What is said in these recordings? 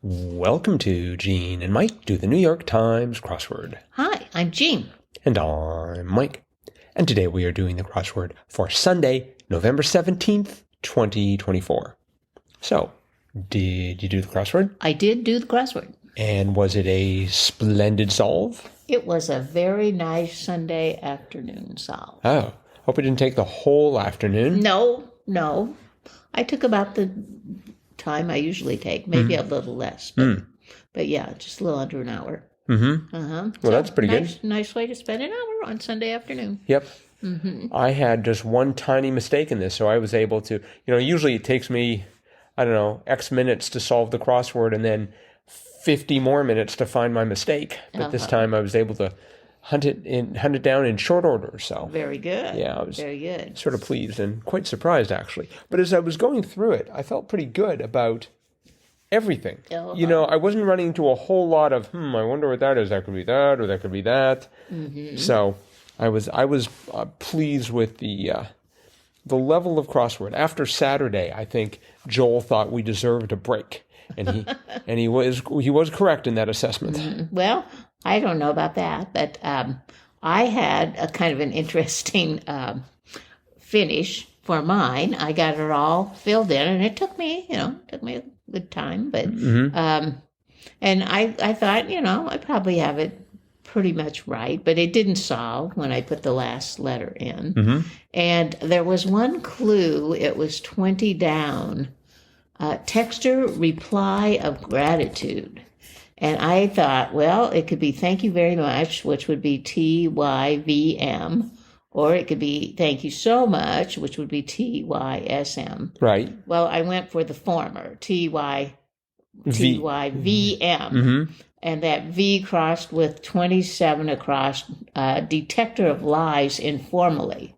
Welcome to Gene and Mike do the New York Times crossword. Hi, I'm Jean. And I'm Mike. And today we are doing the crossword for Sunday, November 17th, 2024. So, did you do the crossword? I did do the crossword. And was it a splendid solve? It was a very nice Sunday afternoon solve. Oh, hope it didn't take the whole afternoon. No. I took about the time I usually take, maybe a little less. But yeah, just a little under an hour. Well, that's pretty good. Nice way to spend an hour on Sunday afternoon. Yep. I had just one tiny mistake in this, so I was able to, usually it takes me, X minutes to solve the crossword and then 50 more minutes to find my mistake. But this time I was able to hunt it down in short order. So very good. Yeah, I was very good. Sort of pleased and quite surprised, actually. But as I was going through it, I felt pretty good about everything. I wasn't running into a whole lot of, I wonder what that is. That could be that, or that could be that. So I was pleased with the level of crossword. After Saturday, I think Joel thought we deserved a break, and he was correct in that assessment. Well, I don't know about that, but I had a kind of an interesting finish for mine. I got it all filled in, and it took me a good time, but and I thought, I probably have it pretty much right, but it didn't solve when I put the last letter in. And there was one clue. It was 20 down. Texture reply of gratitude. And I thought, well, it could be thank you very much, which would be TYVM, or it could be thank you so much, which would be TYSM. Right. Well, I went for the former, TYVM, and that V crossed with 27 across, detector of lies informally.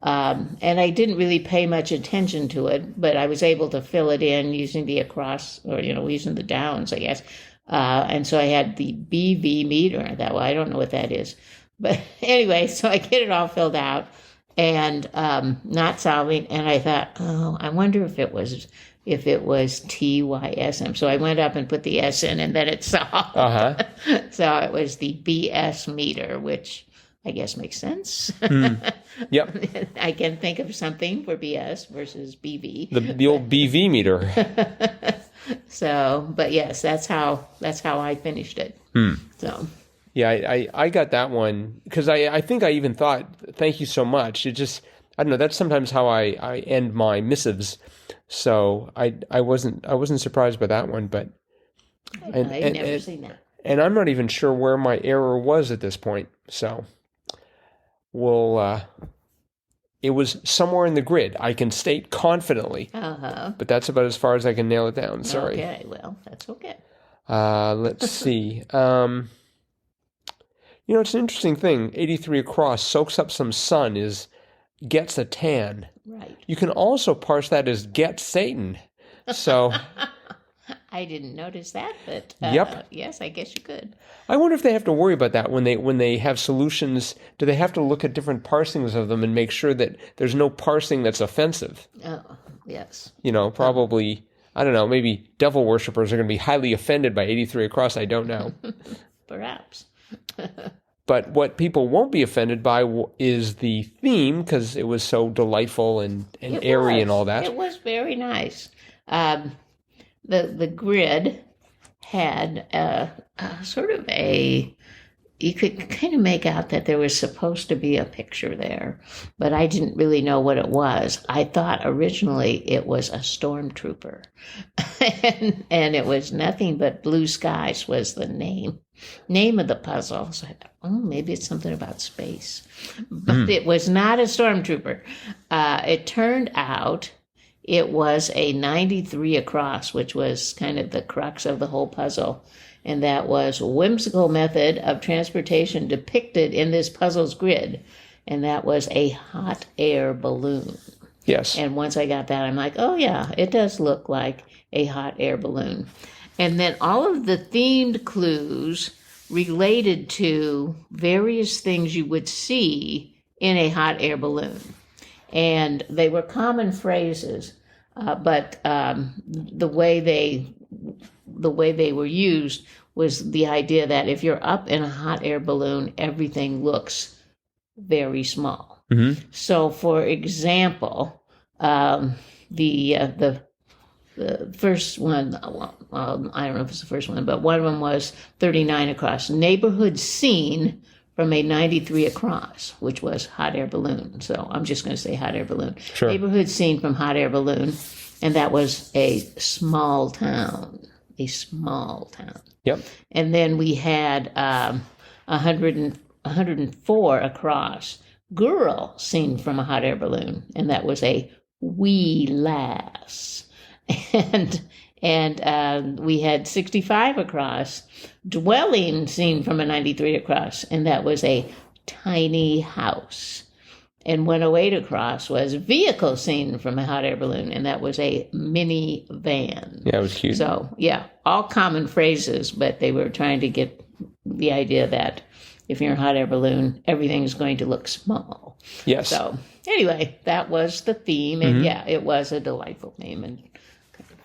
And I didn't really pay much attention to it, but I was able to fill it in using the across, or, using the downs, I guess. And so I had the BV meter. I thought, well, I don't know what that is. But anyway, so I get it all filled out and not solving. And I thought, I wonder if it was TYSM. So I went up and put the S in, and then it solved. So it was the BS meter, which I guess makes sense. Yep. I can think of something for BS versus BV. The old BV meter. So, but yes, that's how I finished it. So, yeah, I got that one because I think I even thought, thank you so much. It just, I don't know. That's sometimes how I end my missives. So I wasn't surprised by that one, but I've never seen that. And I'm not even sure where my error was at this point. So it was somewhere in the grid. I can state confidently, but that's about as far as I can nail it down. Sorry. Okay, well, that's okay. Let's see. It's an interesting thing. 83 across, soaks up some sun, gets a tan. Right. You can also parse that as get Satan. So I didn't notice that, but yep. Yes, I guess you could. I wonder if they have to worry about that when they have solutions. Do they have to look at different parsings of them and make sure that there's no parsing that's offensive? Oh, yes. Probably, I don't know, maybe devil worshippers are going to be highly offended by 83 across. I don't know. Perhaps. But what people won't be offended by is the theme, because it was so delightful and airy and all that. It was very nice. The grid had sort of you could kind of make out that there was supposed to be a picture there, but I didn't really know what it was. I thought originally it was a stormtrooper, and it was nothing but blue skies was the name of the puzzle. So I thought, maybe it's something about space, but it was not a stormtrooper. It turned out it was a 93 across, which was kind of the crux of the whole puzzle. And that was a whimsical method of transportation depicted in this puzzle's grid. And that was a hot air balloon. Yes. And once I got that, I'm like, oh, yeah, it does look like a hot air balloon. And then all of the themed clues related to various things you would see in a hot air balloon. And they were common phrases, but the way they the way they were used was the idea that if you're up in a hot air balloon, everything looks very small. Mm-hmm. So, for example, the first one, well, I don't know if it's the first one, but one of them was 39 across. Neighborhood scene from a 93 across, which was hot air balloon. So I'm just going to say hot air balloon. Sure. Neighborhood scene from hot air balloon. And that was a small town. A small town. Yep. And then we had 104 across. Girl seen from a hot air balloon. And that was a wee lass. And we had 65 across. Dwelling seen from a 93 across. And that was a tiny house. And 108 across was vehicle seen from a hot air balloon, and that was a mini van. Yeah, it was cute. So, yeah, all common phrases, but they were trying to get the idea that if you're in a hot air balloon, everything is going to look small. Yes. So, anyway, that was the theme, and yeah, it was a delightful theme and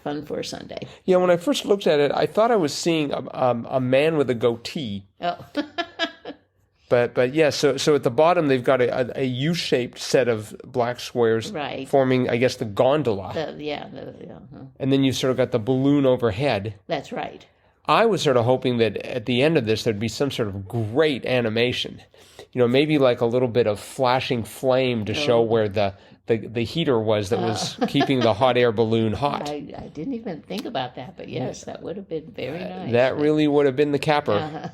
fun for a Sunday. Yeah, when I first looked at it, I thought I was seeing a man with a goatee. Oh. But yeah, so at the bottom they've got a U-shaped set of black squares forming, I guess, the gondola. And then you've sort of got the balloon overhead. That's right. I was sort of hoping that at the end of this there'd be some sort of great animation. You know, maybe like a little bit of flashing flame to show where the heater was that was keeping the hot air balloon hot. I didn't even think about that, but yes, that would have been very nice. That really would have been the capper.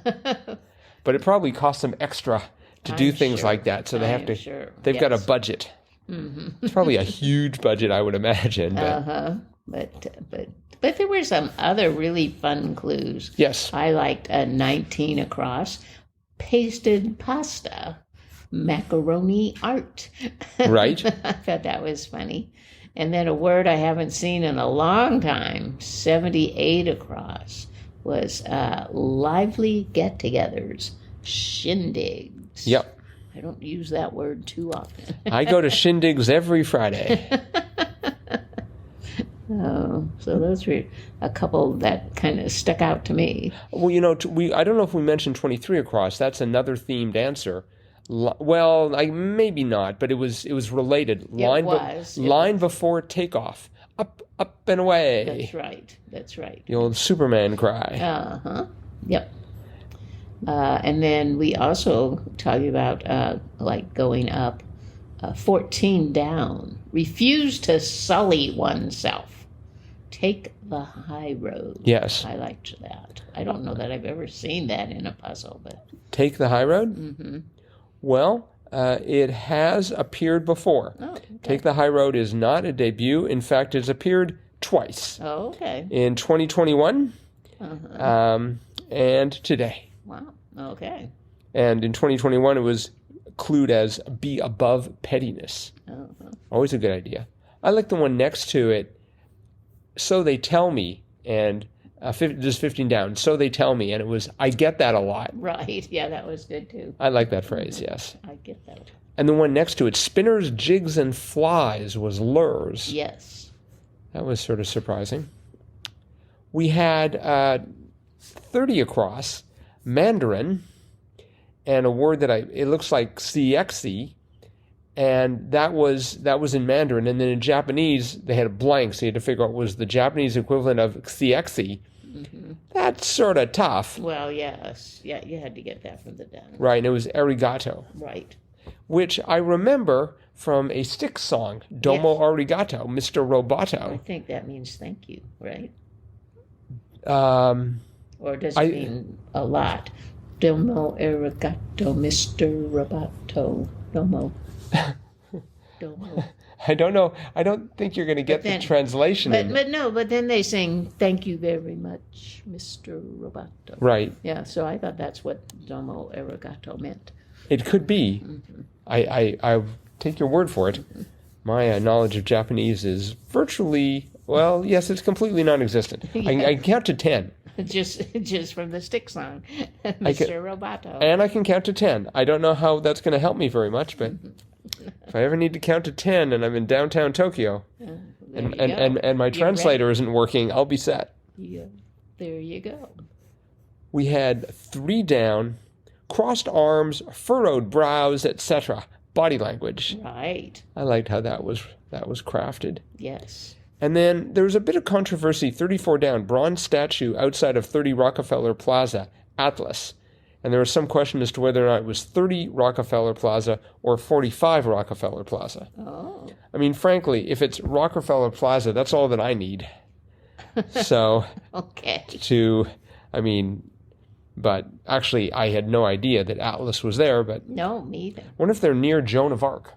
But it probably costs them extra to do things like that, so they have to. Sure. They've got a budget. Mm-hmm. It's probably a huge budget, I would imagine. But there were some other really fun clues. Yes, I liked 19 across, pasted pasta, macaroni art. Right. I thought that was funny. And then a word I haven't seen in a long time, 78 across. Was lively get-togethers, shindigs. Yep. I don't use that word too often. I go to shindigs every Friday. Oh, so those were a couple that kind of stuck out to me. Well, you know, I don't know if we mentioned 23 across. That's another themed answer. Well, maybe not, but it was related. Line before takeoff. Up and away. That's right. The old Superman cry. Yep. And then we also talk about like going up, 14 down. Refuse to sully oneself. Take the high road. Yes. I liked that. I don't know that I've ever seen that in a puzzle, but take the high road? Mm-hmm. Well, it has appeared before. Oh, okay. Take the High Road is not a debut. In fact, it's appeared twice. Oh, okay. In 2021 and today. Wow. Okay. And in 2021, it was clued as be above pettiness. Always a good idea. I like the one next to it, so they tell me, and just 15 down, so they tell me, and it was, I get that a lot. Right, yeah, that was good too. I like that phrase, yes. I get that. And the one next to it, spinners, jigs, and flies, was lures. Yes. That was sort of surprising. We had 30 across, Mandarin, and a word that it looks like CXE, and that was in Mandarin, and then in Japanese, they had a blank, so you had to figure out what was the Japanese equivalent of CXE. Mm-hmm. That's sort of tough. Well, yes. Yeah, you had to get that from the den. Right, and it was arigato. Right. Which I remember from a Styx song, Domo Arigato, Mr. Roboto. I think that means thank you, right? Or does it mean a lot? Domo arigato, Mr. Roboto. Domo. I don't know. I don't think you're going to get the translation. But then they sing, thank you very much, Mr. Roboto. Right. Yeah, so I thought that's what Domo arigato meant. It could be. Mm-hmm. I take your word for it. Mm-hmm. My knowledge of Japanese is virtually, well, yes, it's completely non-existent. Yeah. I can count to 10. Just from the Styx song, Mr. Roboto. And I can count to 10. I don't know how that's going to help me very much, but if I ever need to count to 10 and I'm in downtown Tokyo and my translator isn't working, I'll be set. Yeah. There you go. We had 3 down, crossed arms, furrowed brows, etc. Body language. Right. I liked how that was crafted. Yes. And then there was a bit of controversy, 34 down, bronze statue outside of 30 Rockefeller Plaza, Atlas. And there was some question as to whether or not it was 30 Rockefeller Plaza or 45 Rockefeller Plaza. Oh. I mean, frankly, if it's Rockefeller Plaza, that's all that I need. So, Okay. But actually, I had no idea that Atlas was there, but No, me either. I wonder if they're near Joan of Arc.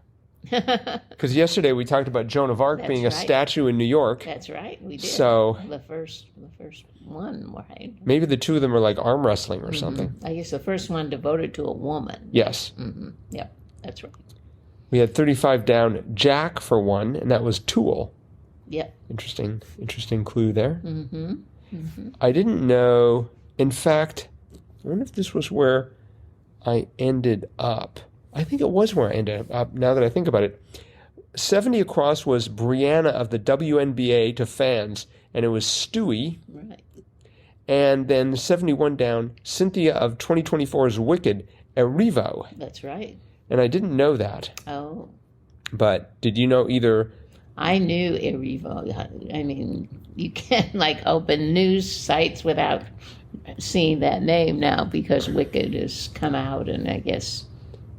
Because yesterday we talked about Joan of Arc being a statue in New York. That's right, we did. So the first one, right? Maybe the two of them are like arm wrestling or something. I guess the first one devoted to a woman. Yes. Mm-hmm. Yep, that's right. We had 35 down, Jack for 1, and that was Tool. Yep. Interesting clue there. Mm-hmm. Mm-hmm. I didn't know. In fact, I wonder if this was where I ended up. I think it was where I ended up, now that I think about it. 70 across was Brianna of the WNBA to fans, and it was Stewie. Right. And then 71 down, Cynthia of 2024's Wicked, Erivo. That's right. And I didn't know that. Oh. But did you know either? I knew Erivo. I mean, you can't open news sites without seeing that name now because Wicked has come out, and I guess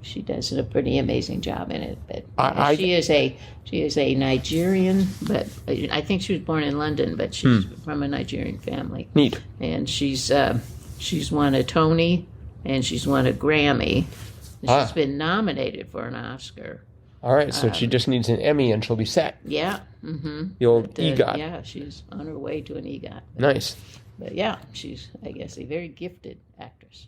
she does a pretty amazing job in it. But she is a Nigerian, but I think she was born in London, but she's from a Nigerian family. Neat. And she's won a Tony and she's won a Grammy. She's been nominated for an Oscar. All right, so she just needs an Emmy and she'll be set. Yeah. Mm-hmm. The old EGOT. Yeah, she's on her way to an EGOT. Nice. But yeah, she's, I guess, a very gifted actress.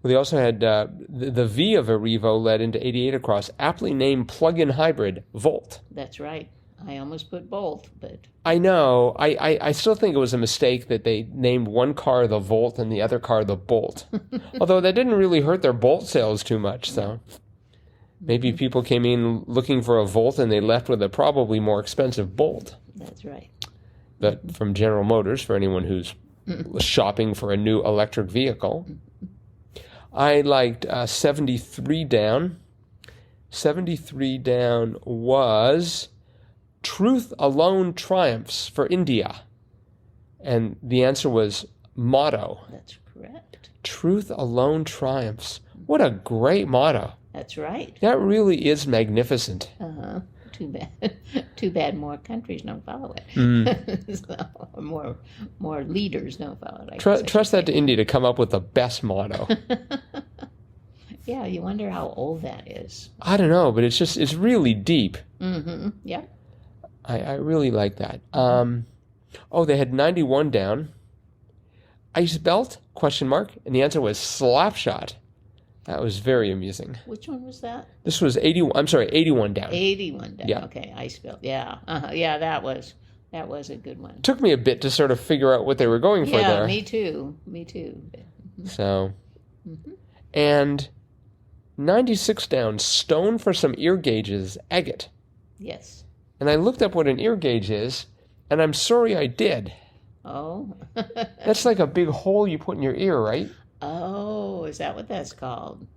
Well, they also had the V of Erivo led into 88 across, aptly named plug-in hybrid, Volt. That's right. I almost put Bolt, but... I know. I still think it was a mistake that they named one car the Volt and the other car the Bolt. Although that didn't really hurt their Bolt sales too much, so... Maybe people came in looking for a Volt and they left with a probably more expensive Bolt. That's right. But from General Motors, for anyone who's shopping for a new electric vehicle... I liked 73 down. 73 down was Truth Alone Triumphs for India. And the answer was motto. That's correct. Truth Alone Triumphs. What a great motto. That's right. That really is magnificent. Uh-huh. Too bad more countries don't follow it. So, more leaders don't follow it. Trust that to India to come up with the best motto. Yeah, you wonder how old that is. I don't know, but it's really deep. Mm-hmm. Yeah. I really like that. They had 91 down. Ice belt? ? And the answer was Slapshot. That was very amusing. Which one was that? This was 81 down. 81 down. Yeah. Okay, ice belt. Yeah. Yeah, that was a good one. It took me a bit to sort of figure out what they were going for there. Yeah, me too. So, and 96 down, stone for some ear gauges, agate. Yes. And I looked up what an ear gauge is, and I'm sorry I did. Oh. That's like a big hole you put in your ear, right? Oh, is that what that's called?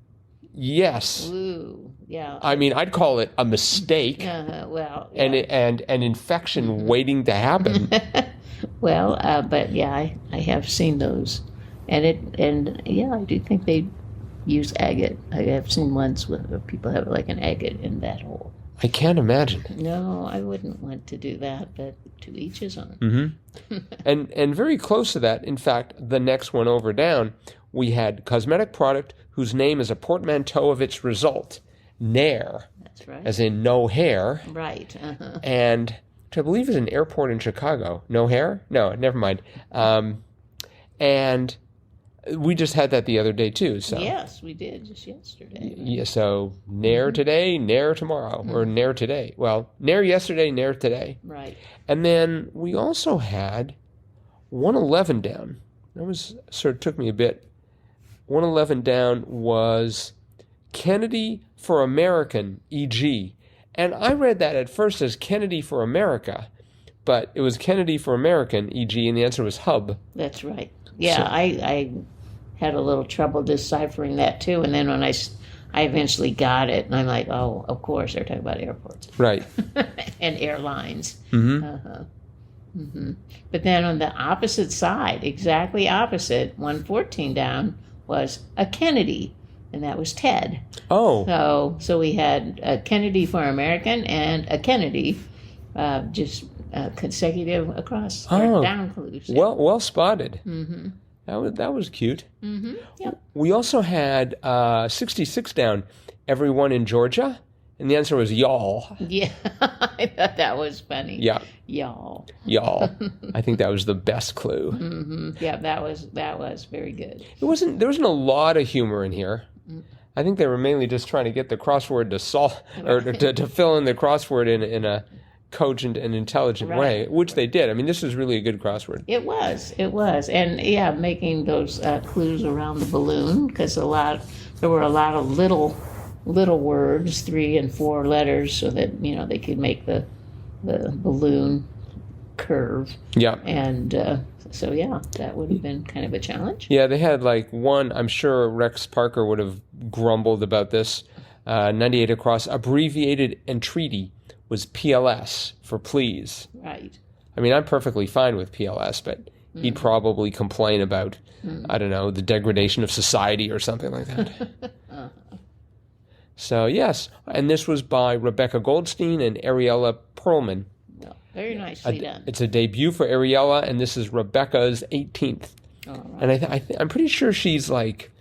Yes. Ooh, yeah. I mean, I'd call it a mistake. Well, yeah. and an infection waiting to happen. Well, but yeah, I have seen those, and yeah, I do think they use agate. I have seen ones where people have like an agate in that hole. I can't imagine. No, I wouldn't want to do that, but to each his own. Mm-hmm. and very close to that, in fact, the next one over down, we had cosmetic product whose name is a portmanteau of its result, Nair. That's right. As in no hair. Right. Uh-huh. And which I believe is an airport in Chicago. No hair? No, never mind. And we just had that the other day too. So yes, we did just yesterday. Yeah, so Nair today, Nair tomorrow, or Nair today. Well, Nair yesterday, Nair today. Right. And then we also had 111 down. That was sort of took me a bit. 111 down was Kennedy for American, e.g. And I read that at first as Kennedy for America, but it was Kennedy for American, e.g., and the answer was hub. That's right. Yeah, I had a little trouble deciphering that too, and then when I eventually got it, and I'm like, oh, of course, they're talking about airports. Right. And airlines. Mm-hmm. But then on the opposite side, exactly opposite, 114 down, was a Kennedy, and that was Ted. Oh. So we had a Kennedy for American and a Kennedy, just consecutive across or down clues. Well spotted. Mm-hmm. That was cute. Mm-hmm. Yep. We also had 66 down, everyone in Georgia, and the answer was y'all. Yeah, I thought that was funny. Yeah. Y'all. I think that was the best clue. Mm-hmm. Yeah, that was very good. There wasn't a lot of humor in here. I think they were mainly just trying to get the crossword to solve or to fill in the crossword in a cogent and intelligent way, which they did. I mean, this was really a good crossword. It was, and yeah, making those clues around the balloon, because there were a lot of little words, 3 and 4 letters, so that they could make the balloon curve. Yeah, and so yeah, that would have been kind of a challenge. Yeah, they had like one. I'm sure Rex Parker would have grumbled about this. 98 across, abbreviated entreaty was PLS for please. Right. I mean, I'm perfectly fine with PLS, but he'd probably complain about, I don't know, the degradation of society or something like that. So, yes. And this was by Rebecca Goldstein and Ariella Perlman. Oh, very nicely done. It's a debut for Ariella, and this is Rebecca's 18th. All right. And I'm pretty sure she's like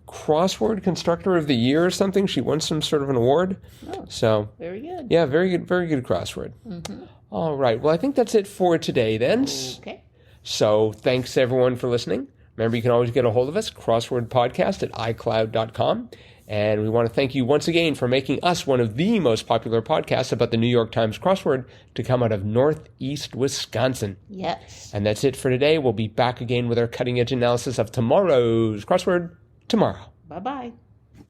crossword constructor of the year or something. She won some sort of an award. Oh, so very good. Yeah, very good crossword. Mm-hmm. All right. Well, I think that's it for today then. Okay. So thanks everyone for listening. Remember, you can always get a hold of us, crosswordpodcast at iCloud.com. And we want to thank you once again for making us one of the most popular podcasts about the New York Times crossword to come out of Northeast Wisconsin. Yes. And that's it for today. We'll be back again with our cutting edge analysis of tomorrow's crossword tomorrow. Bye-bye.